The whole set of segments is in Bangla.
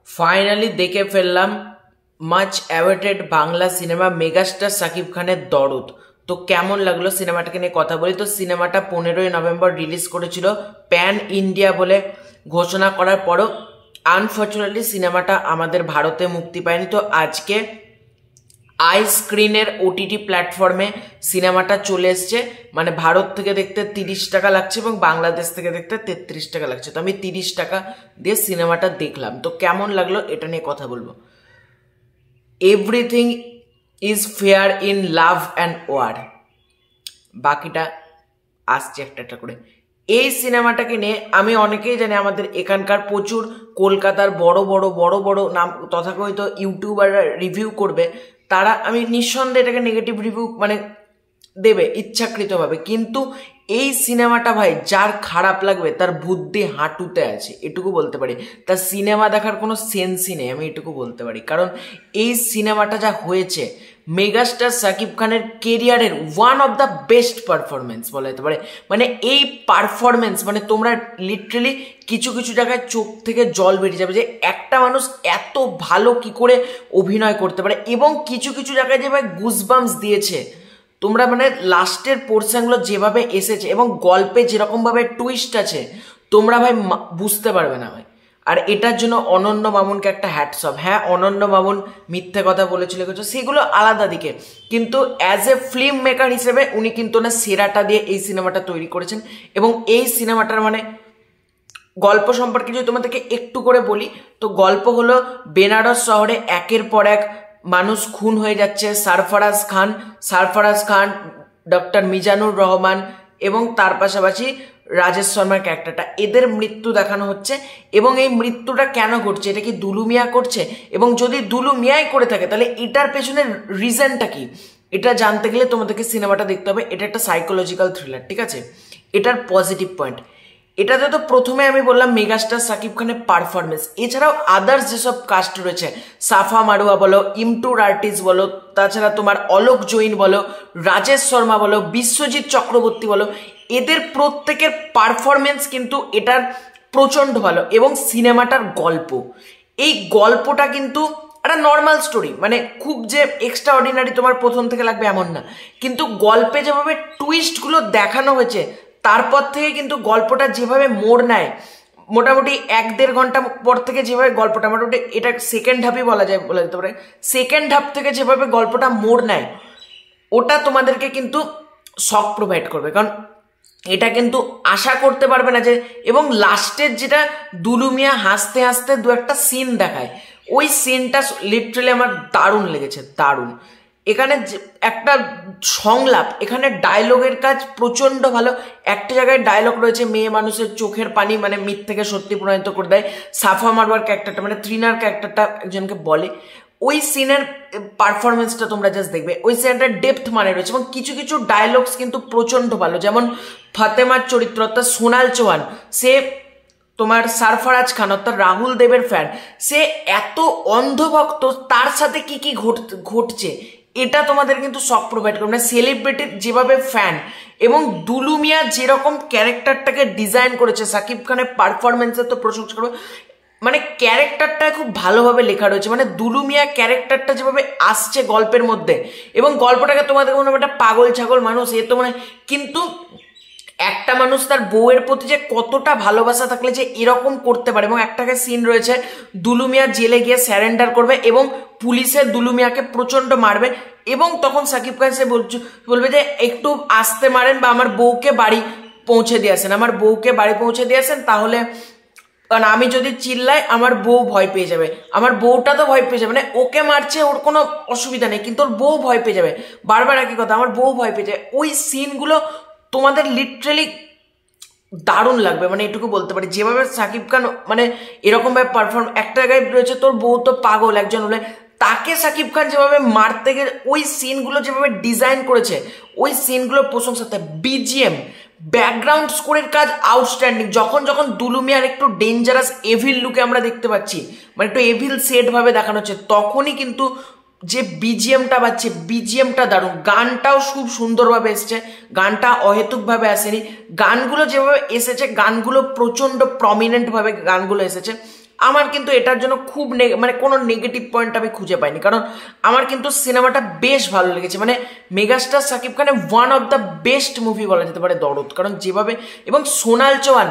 ফাইনালি দেখে ফেললাম much awaited Bangla cinema megastar Shakib খানের দরদ। তো কেমন লাগলো সিনেমাটাকে নিয়ে কথা বলি। তো সিনেমাটা 15ই নভেম্বর রিলিজ করেছিল প্যান ইন্ডিয়া বলে ঘোষণা করার পরও আনফর্চুনেটলি সিনেমাটা আমাদের ভারতে মুক্তি পায়নি। তো আজকে আই স্ক্রিনের ওটিটি প্ল্যাটফর্মে সিনেমাটা চলে এসছে। মানে ভারত থেকে দেখতে 30 টাকা লাগছে এবং বাংলাদেশ থেকে দেখতে 33 টাকা লাগছে। তো আমি 30 টাকা দিয়ে সিনেমাটা দেখলাম। তো কেমন লাগলো এটা নিয়ে কথা বলবো। Everything is fair in love and war, বাকিটা আসছে একটা একটা করে। এই সিনেমাটাকে নিয়ে আমি অনেকেই জানি, আমাদের এখানকার প্রচুর কলকাতার বড় বড় নাম তথাকথিত ইউটিউবাররা রিভিউ করবে, তারা আমি নিঃসন্দেহে এটাকে নেগেটিভ রিভিউ মানে দেবে ইচ্ছাকৃতভাবে। কিন্তু এই সিনেমাটা ভাই যার খারাপ লাগবে তার বুদ্ধি হাঁটুতে আছে, এটুকু বলতে পারি। তার সিনেমা দেখার কোনো সেন্সই নেই, আমি এটুকু বলতে পারি। কারণ এই সিনেমাটা যা হয়েছে, মেগাস্টার সাকিব খানের কেরিয়ারের one of the best performance বলা যেতে পারে। মানে এই পারফরমেন্স মানে তোমরা লিটারেলি কিছু কিছু জায়গায় চোখ থেকে জল বেরিয়ে যাবে যে একটা মানুষ এত ভালো কি করে অভিনয় করতে পারে। এবং কিছু কিছু জায়গায় যে ভাই গুজবাম্পস দিয়েছে তোমরা, মানে লাস্টের পোর্শনগুলো যেভাবে এসেছে এবং গল্পে যেরকমভাবে টুইস্ট আছে তোমরা ভাই বুঝতে পারবে না ভাই। আর এটার জন্য অনন্য মামুনকে একটা হ্যাটস অফ। হ্যাঁ, অনন্য মামুন মিথ্যে কথা বলেছিল কিছু, সেগুলো আলাদা দিকে, কিন্তু অ্যাজ এ ফিল্ম মেকার হিসেবে উনি কিন্তু না সেরাটা দিয়ে এই সিনেমাটা তৈরি করেছেন। এবং এই সিনেমাটার মানে গল্প সম্পর্কে যদি তোমাদেরকে একটু করে বলি, তো গল্প হলো বেনারস শহরে একের পর এক মানুষ খুন হয়ে যাচ্ছে। সারফরাজ খান, ডক্টর মিজানুর রহমান এবং তার পাশাপাশি রাজেশ শর্মার ক্যারেক্টারটা, এদের মৃত্যু দেখানো হচ্ছে। এবং এই মৃত্যুটা কেন ঘটছে, এটা কি দুলু মিয়া করছে? এবং যদি দুলু মিয়াই করে থাকে তাহলে এটার পেছনে রিজনটা কি, এটা জানতে গেলে তোমাদেরকে সিনেমাটা দেখতে হবে। এটা একটা সাইকোলজিক্যাল থ্রিলার, ঠিক আছে? এটার পজিটিভ পয়েন্ট, এটাতে তো প্রথমে আমি বললাম মেগাস্টার সাকিব খানের পারফরমেন্স, এছাড়াও আদার্স যেসব কাস্ট রয়েছে, সাফা মারুয়া বলো, ইমটুর আর্টিস্ট বলো, তাছাড়া তোমার অলোক জৈন বলো, রাজেশ শর্মা বলো, বিশ্বজিৎ চক্রবর্তী বলো, এদের প্রত্যেকের পারফরমেন্স কিন্তু এটার প্রচণ্ড ভালো। এবং সিনেমাটার গল্প, এই গল্পটা কিন্তু একটা নর্মাল স্টোরি, মানে খুব যে এক্সট্রা অর্ডিনারি তোমার প্রথম থেকে লাগবে এমন না, কিন্তু গল্পে যেভাবে টুইস্টগুলো দেখানো হয়েছে তারপর থেকে কিন্তু গল্পটা যেভাবে মোড় নেয়, মোটামুটি 1-1.5 ঘন্টা পর থেকে যেভাবে গল্পটা, মোটামুটি এটা সেকেন্ড হাফই বলা যেতে পারে, সেকেন্ড হাফ থেকে যেভাবে গল্পটা মোড় নেয় ওটা তোমাদেরকে কিন্তু শক প্রোভাইড করবে। কারণ এটা কিন্তু আশা করতে পারবে না যে, এবং লাস্টের যেটা দুলু মিয়া হাসতে হাসতে দু একটা সিন দেখায়, ওই সিনটা লিটারালি আমার দারুণ লেগেছে, দারুণ। এখানে একটা সংলাপ, এখানে ডায়লগের কাজ প্রচণ্ড ভালো। একটা জায়গায় ডায়লগ রয়েছে, মেয়ে মানুষের চোখের পানি মানে মিথ্যেকে সত্যি প্রমাণিত করে দেয়। সাফা মারওয়ার ক্যারেক্টারটা মানে ত্রিনার ক্যারেক্টারটা একজনকে বলে, ওই সিনের পারফরমেন্সটা তোমরা জাস্ট দেখবে, ওই সিনটার ডেপথ মানে রয়েছে। এবং কিছু কিছু ডায়লগস কিন্তু প্রচণ্ড ভালো, যেমন ফাতেমার চরিত্র অর্থাৎ সোনাল চৌহান, সে তোমার সারফরাজ খান অর্থাৎ রাহুল দেবের ফ্যান, সে এত অন্ধভক্ত, তার সাথে কি কি ঘটছে এটা তোমাদের কিন্তু শক প্রোভাইড করবে। মানে সেলিব্রিটির যেভাবে ফ্যান, এবং দুলু মিয়া যেরকম ক্যারেক্টারটাকে ডিজাইন করেছে, সাকিব খানের পারফরমেন্সের তো প্রশংসা করবে। মানে ক্যারেক্টারটা খুব ভালোভাবে লেখা রয়েছে, মানে দুলু মিয়া ক্যারেক্টারটা যেভাবে আসছে গল্পের মধ্যে, এবং গল্পটাকে তোমাদের মনে হবে একটা পাগল ছাগল মানুষ এ তো মানে, কিন্তু একটা মানুষ তার বউয়ের প্রতি যে কতটা ভালোবাসা থাকলে যে এরকম করতে পারে। এবং একটাকে সিন রয়েছে দুলু মিয়া জেলে গিয়ে স্যারেন্ডার করবে এবং পুলিশের দুলু মিয়াকে প্রচণ্ড মারবে, এবং তখন সাকিব খান সে বলবে যে একটু আসতে মারেন বা আমার বউকে বাড়ি পৌঁছে দিয়ে আসেন, আমার বউকে বাড়ি পৌঁছে দিয়ে আসেন, তাহলে কারণ আমি যদি চিল্লাই আমার বউ ভয় পেয়ে যাবে, আমার বউটা তো ভয় পেয়ে যাবে, মানে ওকে মারছে ওর কোনো অসুবিধা নেই কিন্তু ওর বউ ভয় পেয়ে যাবে, বারবার একই কথা, আমার বউ ভয় পেয়ে যাবে। ওই সিনগুলো তোমাদের লিটারেলি দারুণ লাগবে, মানে এটুকু বলতে পারি। যেভাবে সাকিব খান মানে এরকমভাবে পারফর্ম, একটা জায়গায় রয়েছে তোর বউ তো পাগল একজন হলে, তাকে সাকিব খান যেভাবে মারতে গেলে ওই সিনগুলো যেভাবে ডিজাইন করেছে, ওই সিনগুলোর প্রশংসাতে। বিজিএম, ব্যাকগ্রাউন্ড স্কোরের কাজ আউটস্ট্যান্ডিং। যখন যখন দুলু মিয়ার একটু ডেঞ্জারাস এভিল লুকে আমরা দেখতে পাচ্ছি, মানে একটু এভিল সেট ভাবে দেখানো হচ্ছে, তখনই কিন্তু যে বিজিএমটা বাজছে, বিজিএমটা দারুণ। গানটাও খুব সুন্দরভাবে এসেছে, গানটা অহেতুকভাবে আসেনি, গানগুলো যেভাবে এসেছে গানগুলো প্রচণ্ড প্রমিনেন্টভাবে গানগুলো এসেছে। আমার কিন্তু এটার জন্য খুব মানে কোনো নেগেটিভ পয়েন্ট আমি খুঁজে পাইনি, কারণ আমার কিন্তু সিনেমাটা বেশ ভালো লেগেছে। মানে মেগাস্টার শাকিব খানের one of the best movie বলা যেতে পারে দরদ। কারণ যেভাবে, এবং সোনাল চৌহান,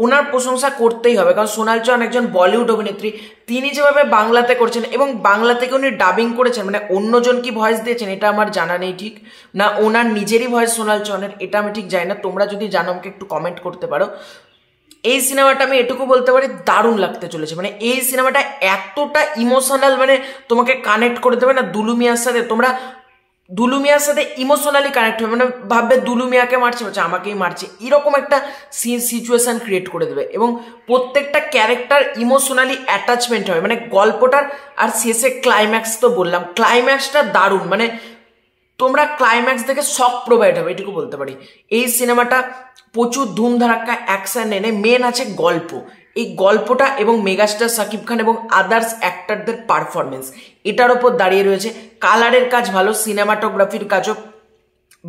ওনার প্রশংসা করতেই হবে, কারণ সোনাল চৌহান একজন বলিউড অভিনেত্রী, তিনি যেভাবে বাংলাতে করছেন এবং বাংলা থেকে উনি ডাবিং করেছেন, মানে অন্যজন কি ভয়েস দিয়েছেন এটা আমার জানা নেই ঠিক, না ওনার নিজেরই ভয়েস সোনাল চৌহানের, এটা আমি ঠিক জানি না। তোমরা যদি জানো আমাকে একটু কমেন্ট করতে পারো। এই সিনেমাটা আমি এটুকু বলতে পারি দারুণ লাগতে চলেছে। মানে এই সিনেমাটা এতটা ইমোশনাল, মানে তোমাকে কানেক্ট করে দেবে না দুলু মিয়ার সাথে, তোমরা দুলু মিয়ার সাথে ইমোশনালি কানেক্ট হবে, মানে ভাববে দুলু মিয়াকে মারছে, বলছে আমাকেই মারছে, এরকম একটা সিচুয়েশন ক্রিয়েট করে দেবে। এবং প্রত্যেকটা ক্যারেক্টার ইমোশনালি অ্যাটাচমেন্ট হবে, মানে গল্পটার। আর শেষে ক্লাইম্যাক্স তো বললাম, ক্লাইম্যাক্সটা দারুণ, মানে তোমরা ক্লাইম্যাক্স দেখে শক প্রোভাইড হবে, এটুকু বলতে পারি। এই সিনেমাটা প্রচুর ধুমধারাক্কা অ্যাকশন এনে, মেন আছে গল্প, এই গল্পটা এবং মেগাস্টার শাকিব খান এবং আদার্স অ্যাক্টরদের পারফরমেন্স, এটার ওপর দাঁড়িয়ে রয়েছে। কালারের কাজ ভালো, সিনেমাটোগ্রাফির কাজও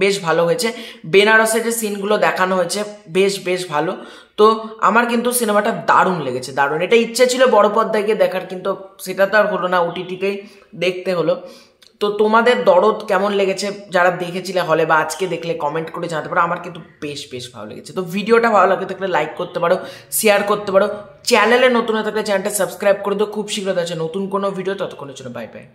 বেশ ভালো হয়েছে, বেনারসে যে সিনগুলো দেখানো হয়েছে বেশ ভালো। তো আমার কিন্তু সিনেমাটা দারুণ লেগেছে, দারুণ। এটা ইচ্ছে ছিল বড় পর্দায় গিয়ে দেখার, কিন্তু সেটা তো আর হলো না, ওটিটিতেই দেখতে হলো। তো তোমাদের দরদ কেমন লেগেছে, যারা দেখেছিলে হলে বা আজকে দেখলে কমেন্ট করে জানাতে পারো। আমার কিন্তু বেশ ভালো লেগেছে। তো ভিডিওটা ভালো লাগে থাকলে লাইক করতে পারো, শেয়ার করতে পারো, চ্যানেলে নতুন হয়ে থাকলে চ্যানেলটা সাবস্ক্রাইব করে দিও। খুব শীঘ্র আছে নতুন কোনো ভিডিও, ততক্ষণের জন্য বাই বাই।